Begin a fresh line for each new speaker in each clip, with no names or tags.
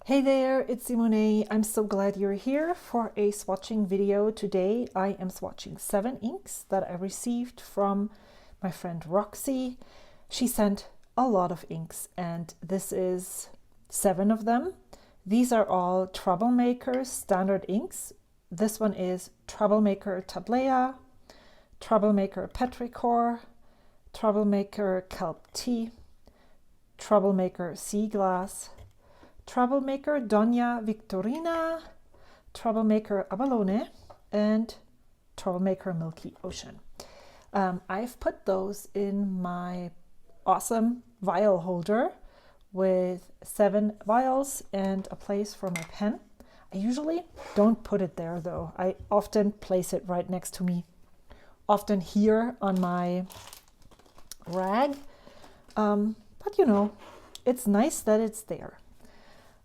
Hey there, it's Simone. I'm so glad you're here for a swatching video. Today I am swatching 7 inks that I received from my friend Roxy. She sent a lot of inks and this is 7 of them. These are all Troublemaker standard inks. This one is Troublemaker Tablea, Troublemaker Petrichor, Troublemaker Kelpte, Troublemaker SE Glass, Troublemaker Da Victorina, Troublemaker Abalone, and Troublemaker Milky Ocean. I've put those in my awesome vial holder with 7 vials and a place for my pen. I usually don't put it there though. I often place it right next to me, often here on my rag. But you know, it's nice that it's there.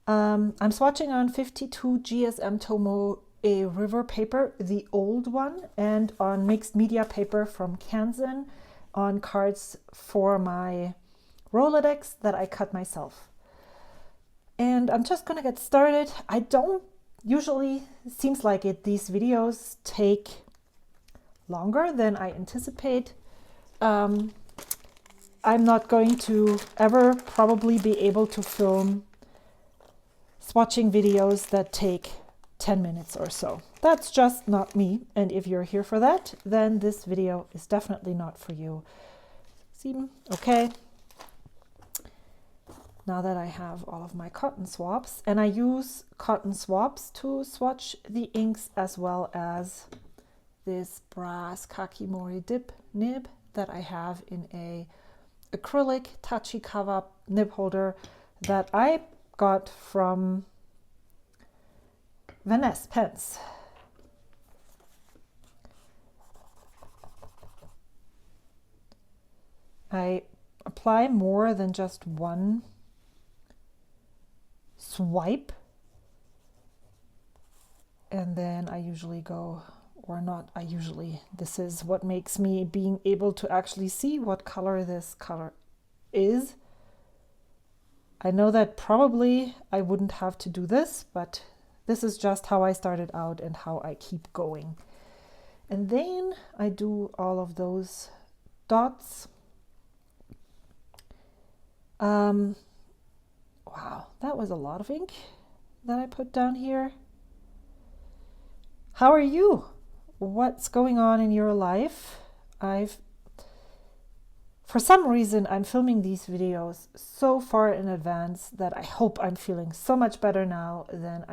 I'm swatching on 52 GSM Tomo a river paper, the old one, and on mixed media paper from Kansen on cards for my Rolodex that I cut myself. And I'm just gonna get started. I don't usually, seems like it, these videos take longer than I anticipate. I'm not going to ever probably be able to film swatching videos that take 10 minutes or so. That's just not me. And if you're here for that, then this video is definitely not for you. See? Okay. Now that I have all of my cotton swabs, and I use cotton swabs to swatch the inks as well as this brass kakimori dip nib that I have in a acrylic Tachikawa nib holder that I got from Vanessa Pence. I apply more than just one swipe, and then I usually go, or not I usually, this is what makes me being able to actually see what color this color is. I know that probably I wouldn't have to do this, but this is just how I started out and how I keep going. And then I do all of those dots. Wow, that was a lot of ink that I put down here. How are you? What's going on in your life? For some reason, I'm filming these videos so far in advance that I hope I'm feeling so much better now than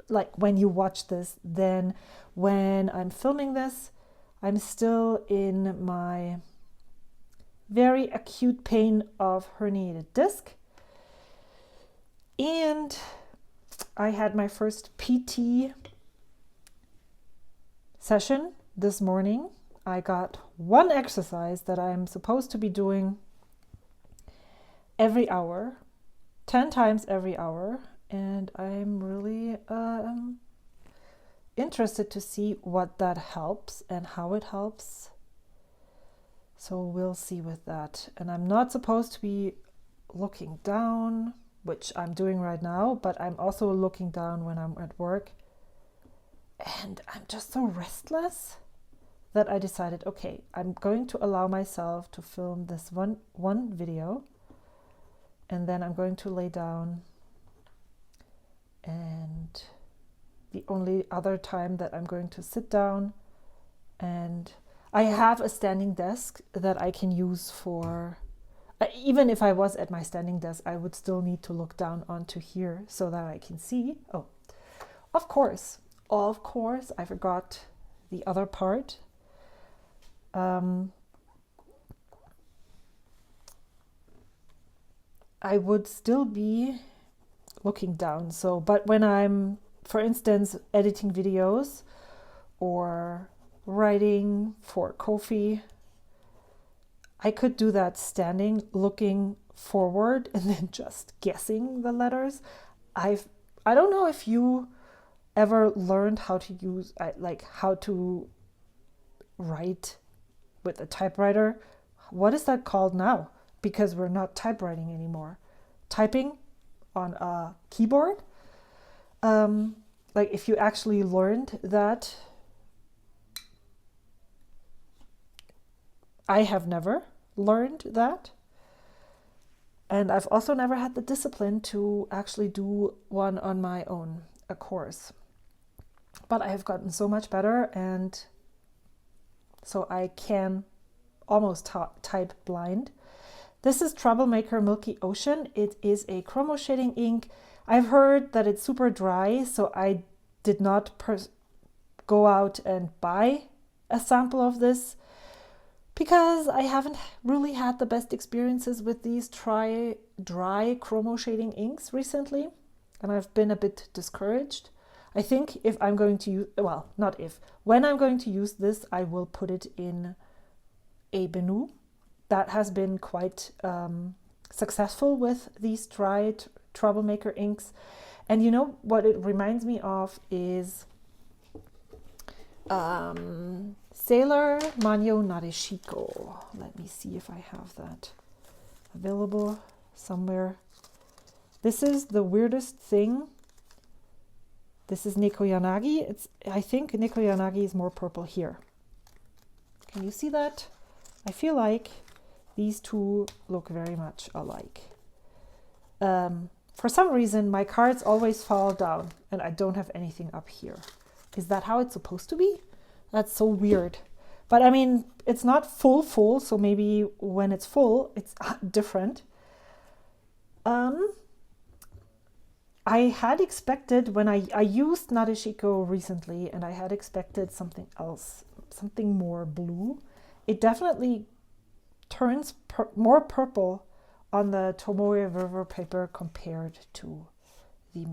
like when you watch this, than when I'm filming this. I'm still in my very acute pain of herniated disc. And I had my first PT session this morning. I got one exercise that I'm supposed to be doing every hour, 10 times every hour, and I'm really interested to see what that helps and how it helps. So we'll see with that. And I'm not supposed to be looking down, which I'm doing right now, but I'm also looking down when I'm at work. And I'm just so restless that I decided, okay, I'm going to allow myself to film this one video, and then I'm going to lay down, and the only other time that I'm going to sit down, and I have a standing desk that I can use for, even if I was at my standing desk, I would still need to look down onto here so that I can see. Oh, of course, I forgot the other part. I would still be looking down. So, but when I'm, for instance, editing videos or writing for Ko-fi, I could do that standing, looking forward, and then just guessing the letters. I don't know if you ever learned how to use, like how to write with a typewriter. What is that called now? Because we're not typewriting anymore. Typing on a keyboard. Like if you actually learned that. I have never learned that. And I've also never had the discipline to actually do one on my own, a course. But I have gotten so much better, and so I can almost type blind. This is Troublemaker Milky Ocean. It is a chromo shading ink. I've heard that it's super dry, so I did not go out and buy a sample of this because I haven't really had the best experiences with these dry chromo shading inks recently, and I've been a bit discouraged. I think if I'm going to use, well, not if, when I'm going to use this, I will put it in a Benu. That has been quite successful with these dry Troublemaker inks. And you know what it reminds me of is Sailor Manyo Nadeshiko. Let me see if I have that available somewhere. This is the weirdest thing. This is Neko Yanagi. I think Neko Yanagi is more purple here. Can you see that? I feel like these two look very much alike. For some reason, my cards always fall down and I don't have anything up here. Is that how it's supposed to be? That's so weird. But I mean, it's not full, so maybe when it's full, it's different. I had expected, when I used Nadeshiko recently, and I had expected something else, something more blue. It definitely turns more purple on the Tomoe River paper compared to the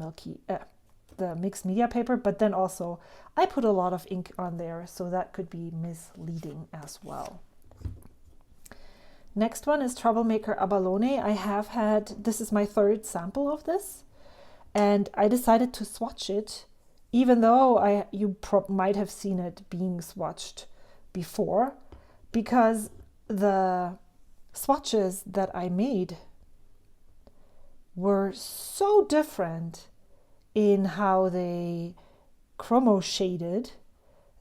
the mixed media paper, but then also I put a lot of ink on there, so that could be misleading as well. Next one is Troublemaker Abalone. I have had, this is my third sample of this, and I decided to swatch it, even though you might have seen it being swatched before, because the swatches that I made were so different in how they chromo shaded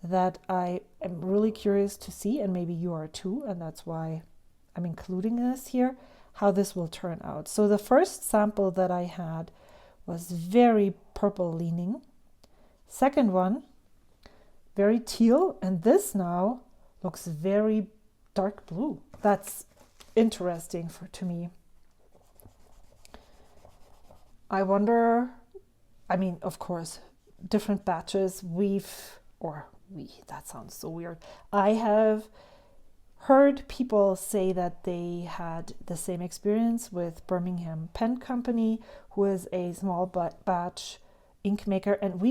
that I am really curious to see, and maybe you are too, and that's why I'm including this here, how this will turn out. So the first sample that I had was very purple leaning. Second one, very teal, and this now looks very dark blue. That's interesting to me. I wonder, I mean, of course, different batches, that sounds so weird. I have heard people say that they had the same experience with Birmingham Pen Company, who is a small batch ink maker. And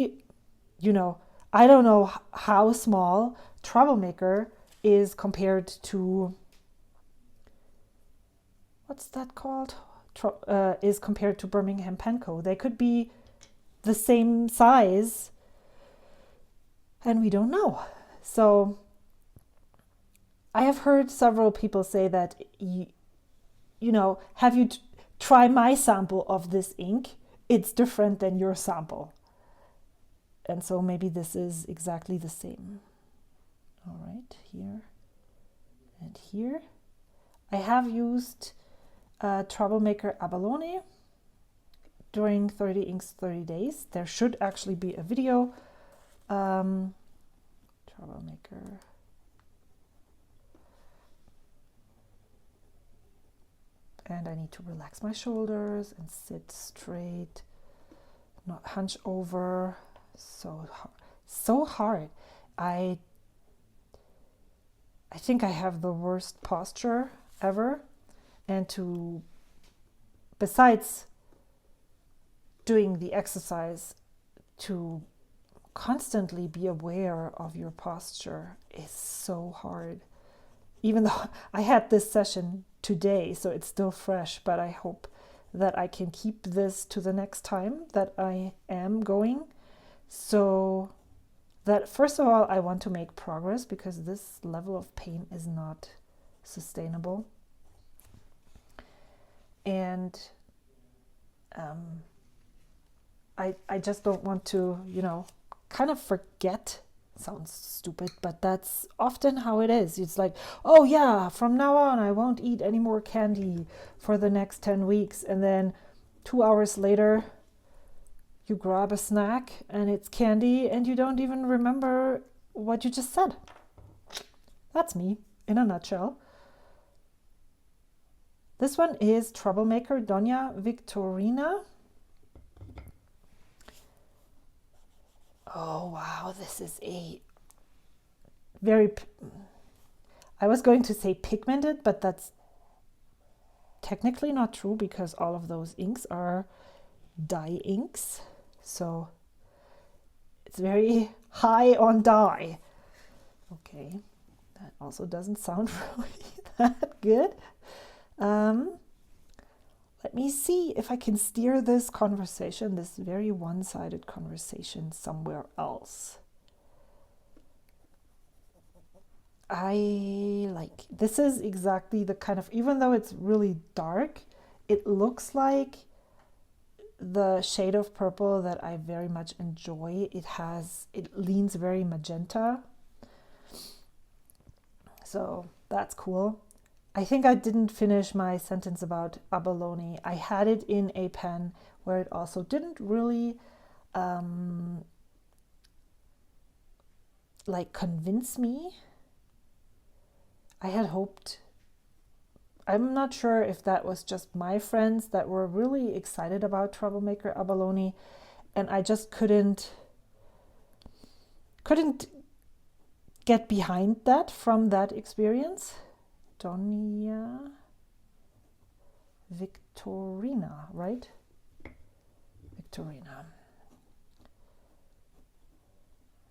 I don't know how small Troublemaker is compared to, what's that called? Is compared to Birmingham Pen Co. They could be the same size, and we don't know. So I have heard several people say that, have you try my sample of this ink? It's different than your sample. And so maybe this is exactly the same. All right, here and here. I have used Troublemaker Abalone during 30 Inks 30 Days. There should actually be a video. Troublemaker. And I need to relax my shoulders and sit straight, not hunch over. So hard. I think I have the worst posture ever. And besides doing the exercise, to constantly be aware of your posture is so hard. Even though I had this session today, so it's still fresh, but I hope that I can keep this to the next time that I am going. So that, first of all, I want to make progress, because this level of pain is not sustainable. And I just don't want to, you know, kind of forget. Sounds stupid, but that's often how it is. It's like, oh yeah, from now on I won't eat any more candy for the next 10 weeks. And then 2 hours later, you grab a snack and it's candy and you don't even remember what you just said. That's me in a nutshell. This one is Troublemaker Da Victorina. Oh wow, this is a very, I was going to say pigmented, but that's technically not true because all of those inks are dye inks. So it's very high on dye. Okay, that also doesn't sound really that good. Let me see if I can steer this conversation, this very one-sided conversation, somewhere else. I like, this is exactly the kind of, even though it's really dark, it looks like the shade of purple that I very much enjoy. It leans very magenta. So that's cool. I think I didn't finish my sentence about abalone. I had it in a pen where it also didn't really like convince me. I had hoped, I'm not sure if that was just my friends that were really excited about Troublemaker Abalone, and I just couldn't get behind that from that experience. Da Victorina, right? Victorina.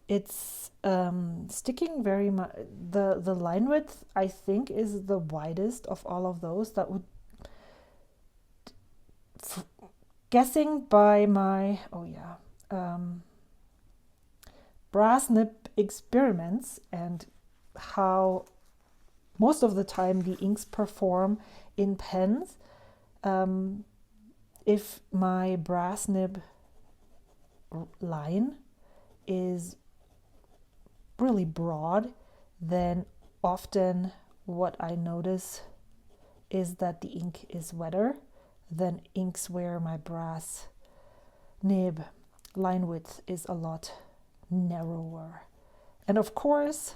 It's sticking very much. The line width, I think, is the widest of all of those. That would, guessing by my, brass nib experiments and how most of the time the inks perform in pens. If my brass nib line is really broad, then often what I notice is that the ink is wetter than inks where my brass nib line width is a lot narrower. And of course,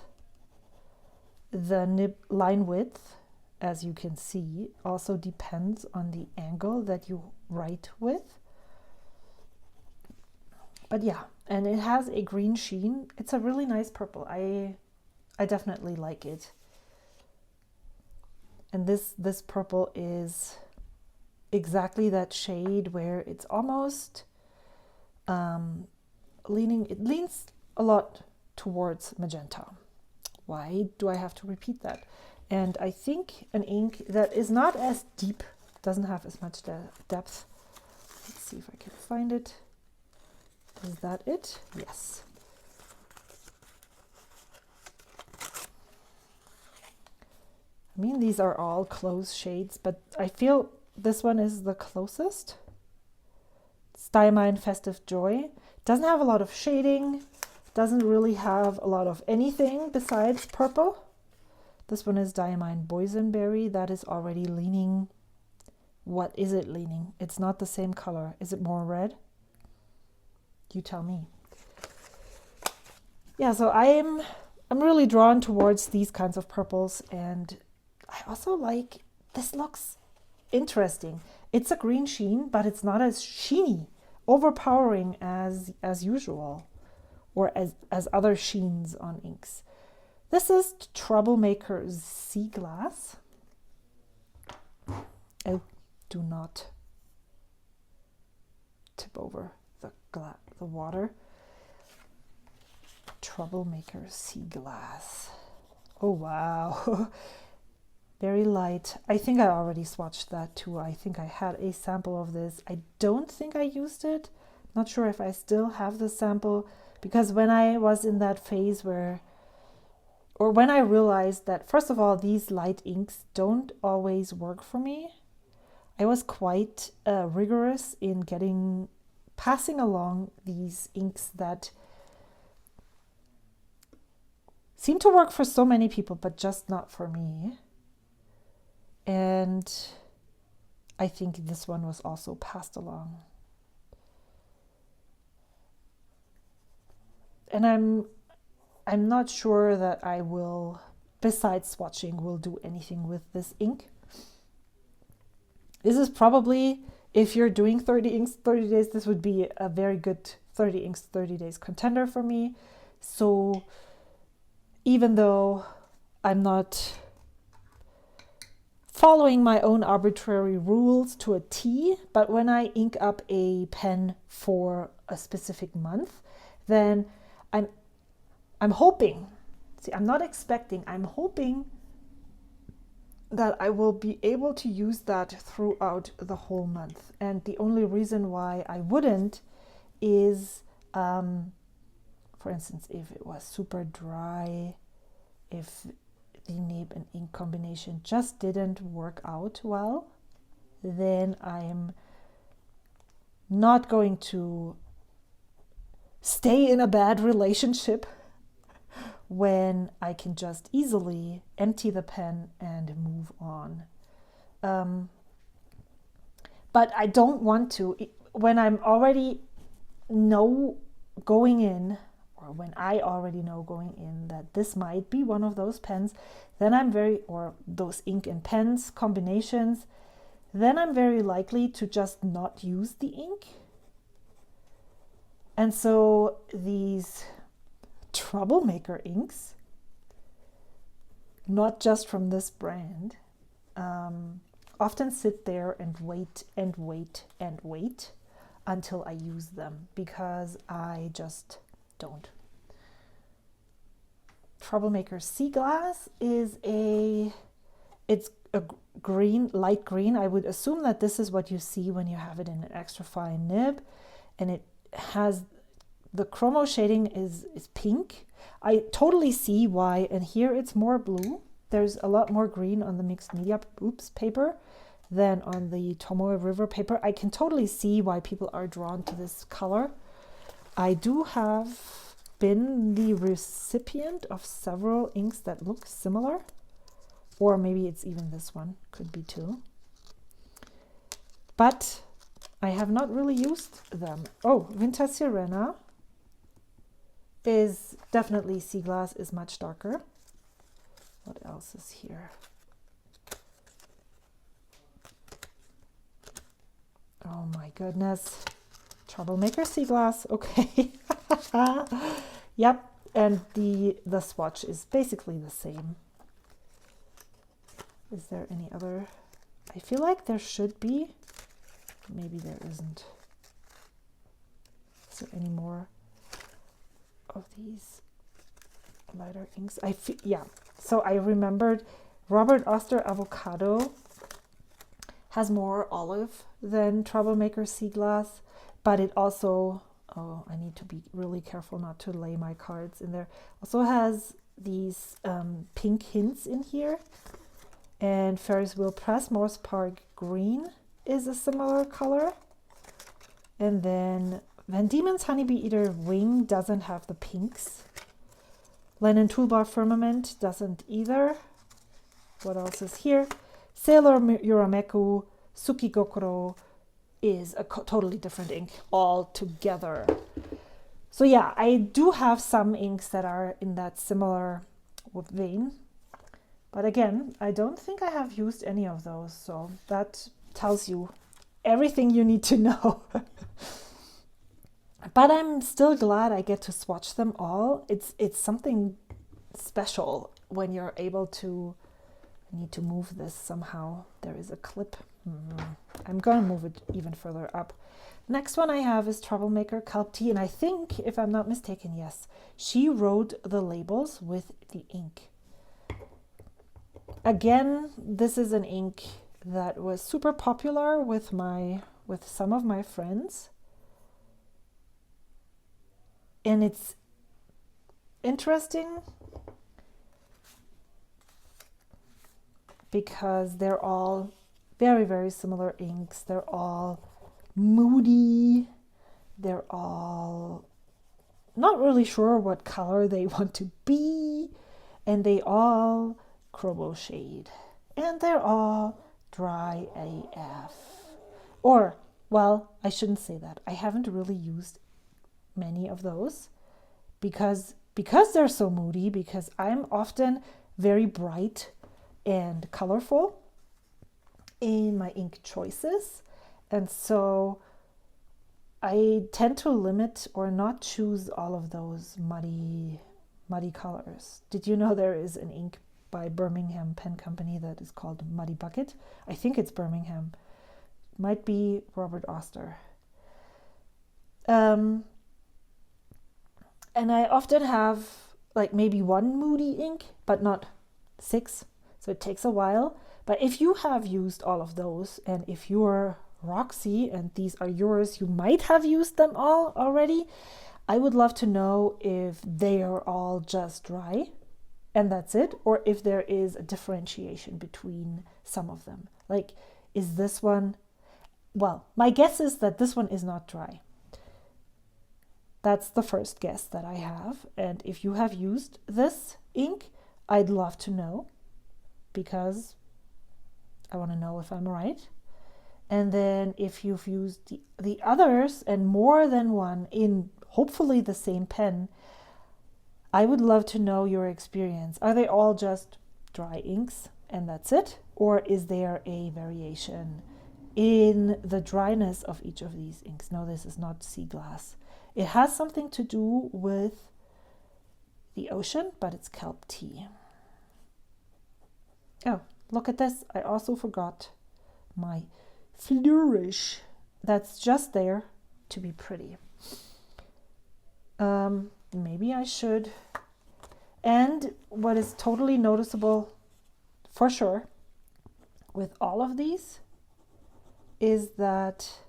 the nib line width, as you can see, also depends on the angle that you write with. But yeah, and it has a green sheen. It's a really nice purple. I definitely like it. And this purple is exactly that shade where it's almost it leans a lot towards magenta. Why do I have to repeat that? And I think an ink that is not as deep, doesn't have as much depth. Let's see if I can find it. Is that it? Yes. I mean, these are all close shades, but I feel this one is the closest. It's Diamine Festive Joy. Doesn't have a lot of shading. Doesn't really have a lot of anything besides purple. This one is Diamine Boysenberry. That is already leaning. What is it leaning? It's not the same color. Is it more red? You tell me. Yeah, so I'm really drawn towards these kinds of purples, and I also like, this looks interesting. It's a green sheen, but it's not as sheeny, overpowering as usual, or as other sheens on inks. This is Troublemaker SE Glass. Oh, do not tip over the water. Troublemaker SE Glass. Oh wow. Very light. I think I already swatched that too. I think I had a sample of this. I don't think I used it. Not sure if I still have the sample, because when I was in that phase when I realized that, first of all, these light inks don't always work for me. I was quite rigorous in passing along these inks that seem to work for so many people, but just not for me. And I think this one was also passed along. And I'm not sure that I will, besides swatching, will do anything with this ink. This is probably, if you're doing 30 inks 30 days, this would be a very good 30 inks 30 days contender for me. So even though I'm not following my own arbitrary rules to a T, but when I ink up a pen for a specific month, then I'm hoping, see, I'm not expecting, I'm hoping that I will be able to use that throughout the whole month. And the only reason why I wouldn't is, for instance, if it was super dry, if the nib and ink combination just didn't work out well, then I'm not going to stay in a bad relationship when I can just easily empty the pen and move on. But I don't want to, when I'm already know going in, or when I already know going in that this might be one of those pens, then or those ink and pens combinations, then I'm very likely to just not use the ink. And so these Troublemaker inks, not just from this brand, often sit there and wait and wait and wait until I use them, because I just don't. Troublemaker SE Glass is it's a green, light green. I would assume that this is what you see when you have it in an extra fine nib, and it has the chromo shading is pink. I totally see why, and here it's more blue. There's a lot more green on the mixed media paper than on the Tomoe River paper. I can totally see why people are drawn to this color. I do have been the recipient of several inks that look similar, or maybe it's even this one, could be too. But I have not really used them. Oh, Winter Sirena is definitely, SE Glass is much darker. What else is here? Oh my goodness. Troublemaker SE Glass, okay. Yep, and the swatch is basically the same. Is there any other? I feel like there should be. Maybe there isn't. Is there any more of these lighter inks? Yeah, so I remembered Robert Oster Avocado has more olive than Troublemaker SE Glass, but it also, oh, I need to be really careful not to lay my cards in there, also has these pink hints in here. And Ferris Wheel Press Morse Park Green is a similar color. And then Van Diemen's Honeybee Eater Wing doesn't have the pinks. Lennon Toolbar Firmament doesn't either. What else is here? Sailor Urameku Tsukigokuro is a totally different ink altogether. So yeah, I do have some inks that are in that similar vein. But again, I don't think I have used any of those. So that tells you everything you need to know. But I'm still glad I get to swatch them all. It's something special when you're able to. I need to move this somehow. There is a clip. I'm going to move it even further up. Next one I have is Troublemaker Kelpte, and I think, if I'm not mistaken, yes, she wrote the labels with the ink. Again, this is an ink that was super popular with some of my friends. And it's interesting because they're all Very, very similar inks. They're all moody. They're all not really sure what color they want to be. And they all Chromo shade. And they're all dry AF. Or, well, I shouldn't say that. I haven't really used many of those because they're so moody, because I'm often very bright and colorful in my ink choices. And so I tend to limit or not choose all of those muddy colors. Did you know there is an ink by Birmingham Pen Company that is called Muddy Bucket? I think it's Birmingham. Might be Robert Oster. And I often have like maybe one moody ink, but not 6. So it takes a while. But if you have used all of those, and if you're Roxy and these are yours, you might have used them all already. I would love to know if they are all just dry and that's it, or if there is a differentiation between some of them. Like, is this one, well, my guess is that this one is not dry. That's the first guess that I have. And if you have used this ink, I'd love to know, because I want to know if I'm right. And then if you've used the others and more than one in hopefully the same pen, I would love to know your experience. Are they all just dry inks and that's it? Or is there a variation in the dryness of each of these inks? No, this is not sea glass. It has something to do with the ocean, but it's Kelpte. Oh, look at this. I also forgot my flourish. That's just there to be pretty. Maybe I should. And what is totally noticeable for sure with all of these is that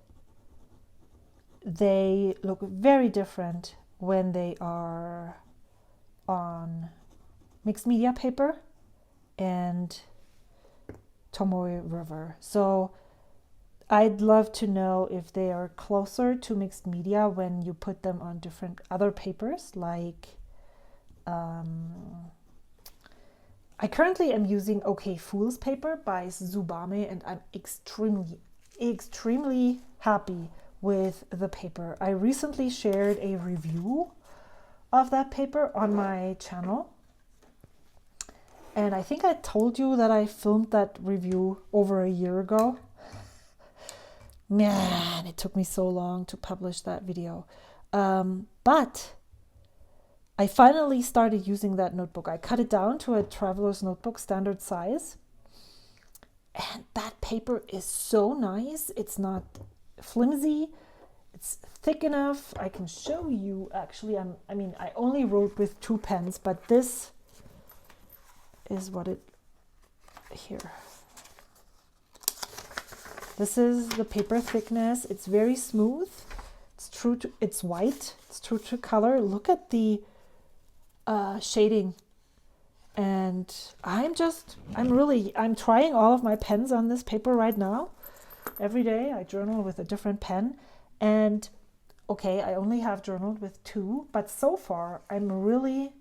they look very different when they are on mixed media paper and Tomoe River. So I'd love to know if they are closer to mixed media when you put them on different other papers, like I currently am using OK Fool's paper by Tsubame, and I'm extremely happy with the paper. I recently shared a review of that paper on my channel, and I think I told you that I filmed that review over a year ago. Man, it took me so long to publish that video. But I finally started using that notebook. I cut it down to a traveler's notebook standard size. And that paper is so nice. It's not flimsy. It's thick enough. I can show you actually. I only wrote with 2 pens, but this is what it, here. This is the paper thickness. It's very smooth. It's true to, it's white. It's true to color. Look at the shading. And I'm trying all of my pens on this paper right now. Every day I journal with a different pen. And okay, I only have journaled with 2, but so far I'm really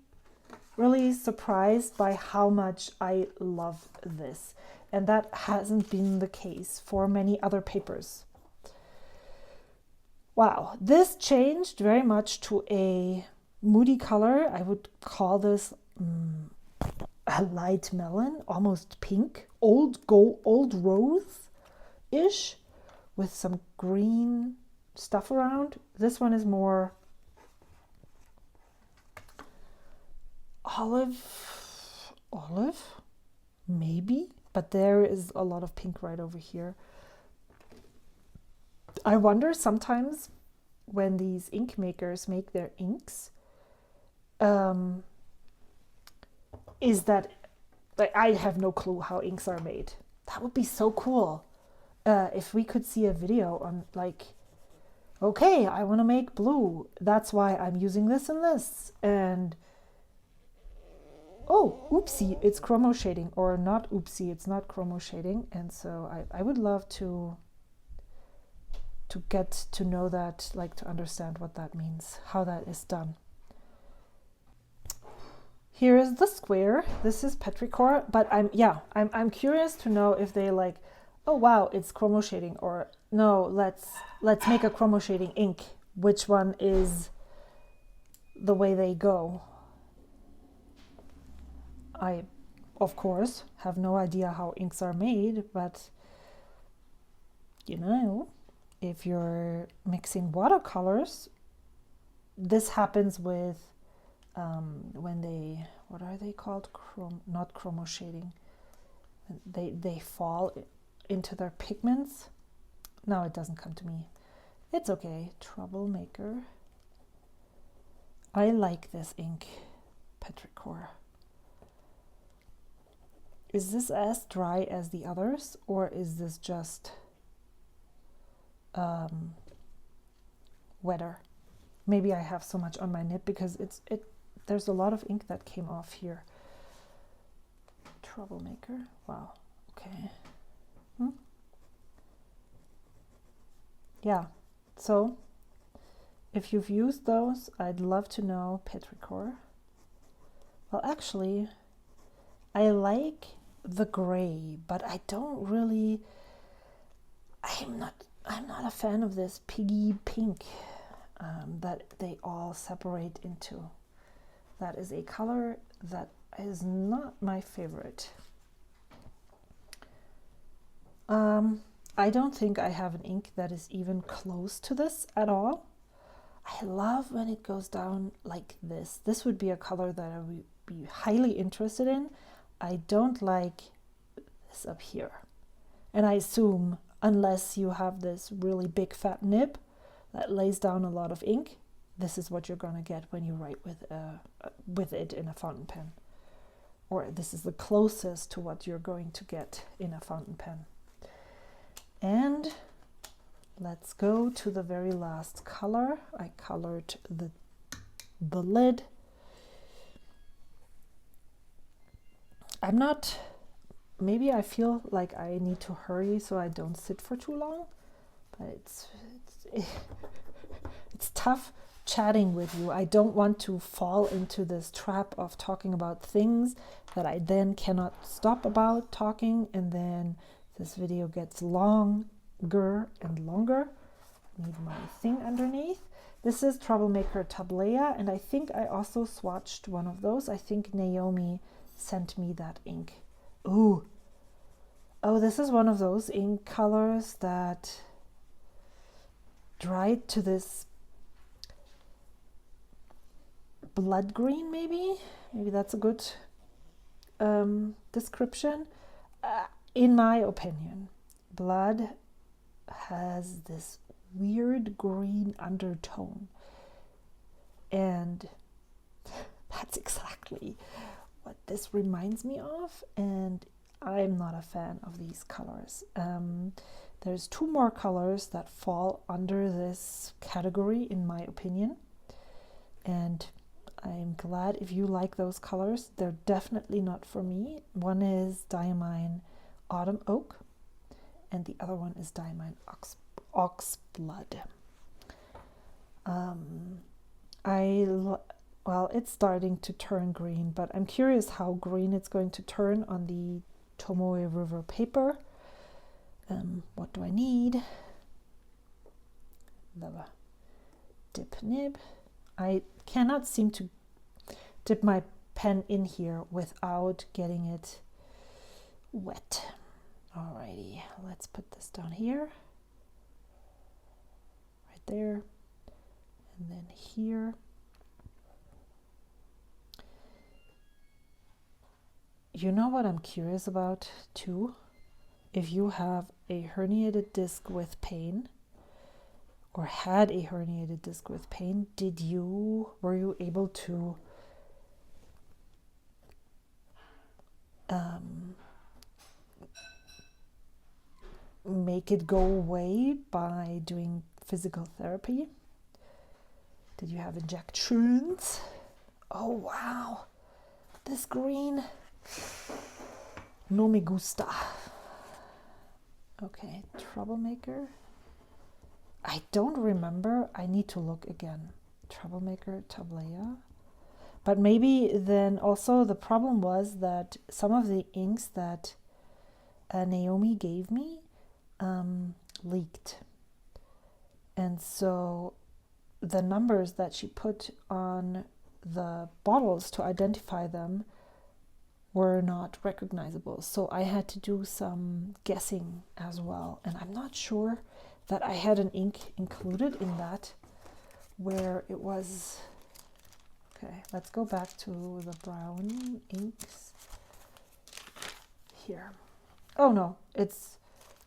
surprised by how much I love this. And that hasn't been the case for many other papers. Wow, this changed very much to a moody color. I would call this a light melon, almost pink, old rose-ish, with some green stuff around. This one is more olive, maybe, but there is a lot of pink right over here. I wonder sometimes when these ink makers make their inks, is that, like, I have no clue how inks are made. That would be so cool if we could see a video on, like, okay, I want to make blue. That's why I'm using this and this. And oh, oopsie, it's chromo shading, or not oopsie, it's not chromo shading. And so I would love to get to know that, like to understand what that means, how that is done. Here is the square. This is petrichor, but I'm curious to know if they like, oh wow, it's chromo shading, or no, let's make a chromo shading ink. Which one is the way they go? I, of course, have no idea how inks are made, but you know, if you're mixing watercolors, this happens with when they, what are they called? Not chromo shading. They fall into their pigments. No, it doesn't come to me. It's okay. Troublemaker. I like this ink, petrichor. Is this as dry as the others, or is this just wetter? Maybe I have so much on my nib because there's a lot of ink that came off here. Troublemaker. Wow. Okay. Yeah. So if you've used those, I'd love to know. Petrichor. Well, actually, I like the gray, but I don't really. I'm not a fan of this piggy pink that they all separate into. That is a color that is not my favorite. I don't think I have an ink that is even close to this at all. I love when it goes down like this. This would be a color that I would be highly interested in. I don't like this up here. And I assume, unless you have this really big fat nib that lays down a lot of ink, this is what you're going to get when you write with it in a fountain pen. Or this is the closest to what you're going to get in a fountain pen. And let's go to the very last color. I colored the lid. Maybe I feel like I need to hurry so I don't sit for too long, but it's tough chatting with you. I don't want to fall into this trap of talking about things that I then cannot stop about talking, and then this video gets longer and longer. I need my thing underneath. This is Troublemaker Tablea, and I think I also swatched one of those. I think Naomi sent me that ink. Ooh. Oh, this is one of those ink colors that dried to this blood green, maybe that's a good description. In my opinion, blood has this weird green undertone, and that's exactly what this reminds me of, and I'm not a fan of these colors. There's two more colors that fall under this category, in my opinion, and I'm glad if you like those colors. They're definitely not for me. One is Diamine Autumn Oak, and the other one is Diamine Oxblood. Well, it's starting to turn green, but I'm curious how green it's going to turn on the Tomoe River paper. What do I need? The dip nib. I cannot seem to dip my pen in here without getting it wet. Alrighty, let's put this down here, right there, and then here. You know what I'm curious about too? If you have a herniated disc with pain, or had a herniated disc with pain, were you able to make it go away by doing physical therapy? Did you have injections? Oh wow, This green, no me gusta. Okay, Troublemaker. I don't remember. I need to look again. Troublemaker Tablea. But maybe then also the problem was that some of the inks that Naomi gave me leaked. And so the numbers that she put on the bottles to identify them were not recognizable. So I had to do some guessing as well. And I'm not sure that I had an ink included in that where it was. Okay, let's go back to the brown inks here. Oh no,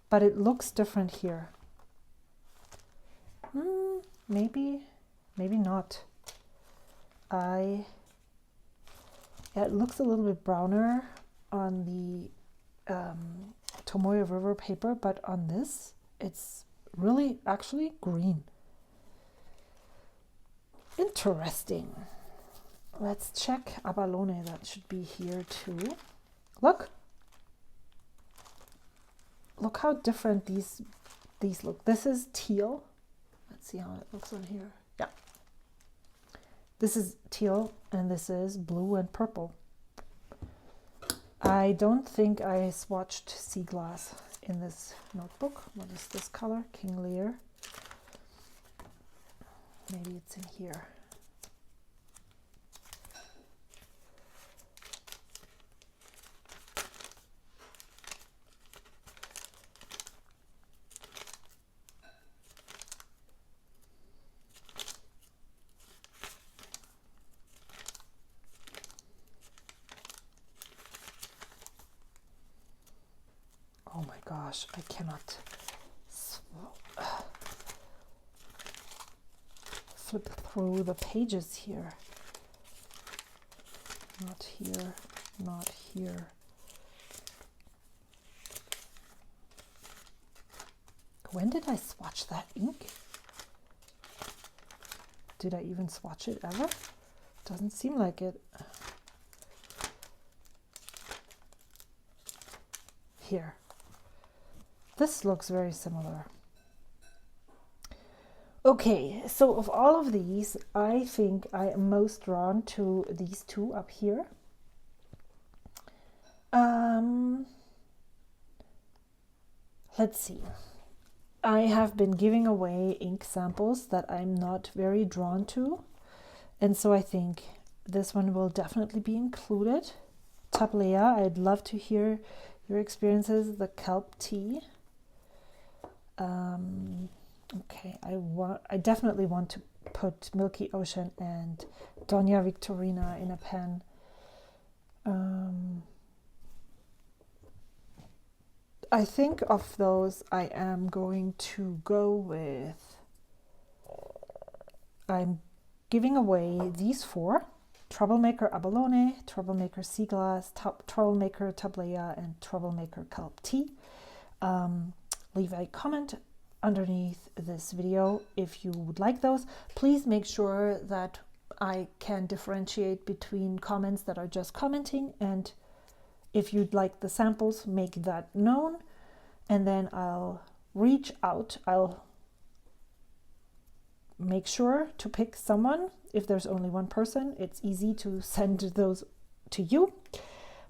but it looks different here. Maybe not. Yeah, it looks a little bit browner on the Tomoe River paper, but on this, it's really actually green. Interesting. Let's check Abalone. That should be here too. Look how different these look. This is teal. Let's see how it looks on here. Yeah, this is teal and this is blue and purple. I don't think I swatched SE Glass in this notebook. What is this color? King Lear. Maybe it's in here. Oh my gosh, I cannot flip through the pages here. Not here, not here. When did I swatch that ink? Did I even swatch it ever? Doesn't seem like it. Here. This looks very similar. Okay, so of all of these, I think I am most drawn to these two up here. Let's see. I have been giving away ink samples that I'm not very drawn to, and so I think this one will definitely be included. Tablea, I'd love to hear your experiences. The Kelpte. Okay, I definitely want to put Milky Ocean and Da Victorina in a pen. I think of those I am going to go with. I'm giving away these four: Troublemaker Abalone, Troublemaker SE Glass, Troublemaker Tablea, and Troublemaker Kelpte. Leave a comment underneath this video if you would like those. Please make sure that I can differentiate between comments that are just commenting, and if you'd like the samples, make that known, and then I'll reach out. I'll make sure to pick someone. If there's only one person, it's easy to send those to you,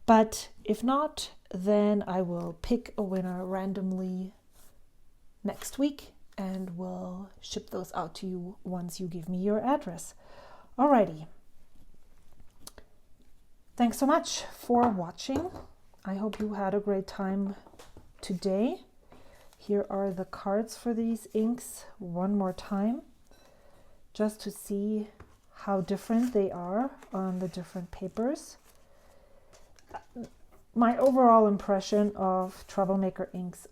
but if not, then I will pick a winner randomly next week and will ship those out to you once you give me your address. Alrighty. Thanks so much for watching. I hope you had a great time today. Here are the cards for these inks one more time, just to see how different they are on the different papers. My overall impression of Troublemaker inks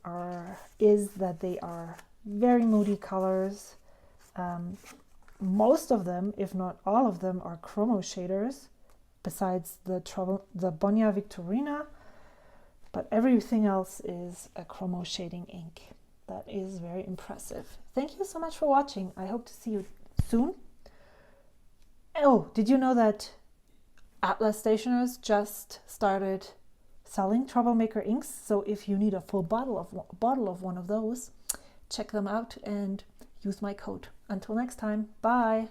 is that they are very moody colors. Most of them, if not all of them, are Chromoshaders, besides the Da Victorina, but everything else is a chromo shading ink. That is very impressive. Thank you so much for watching. I hope to see you soon. Oh, did you know that Atlas Stationers just started selling Troublemaker inks, so if you need a full bottle of one of those, check them out and use my code. Until next time, bye!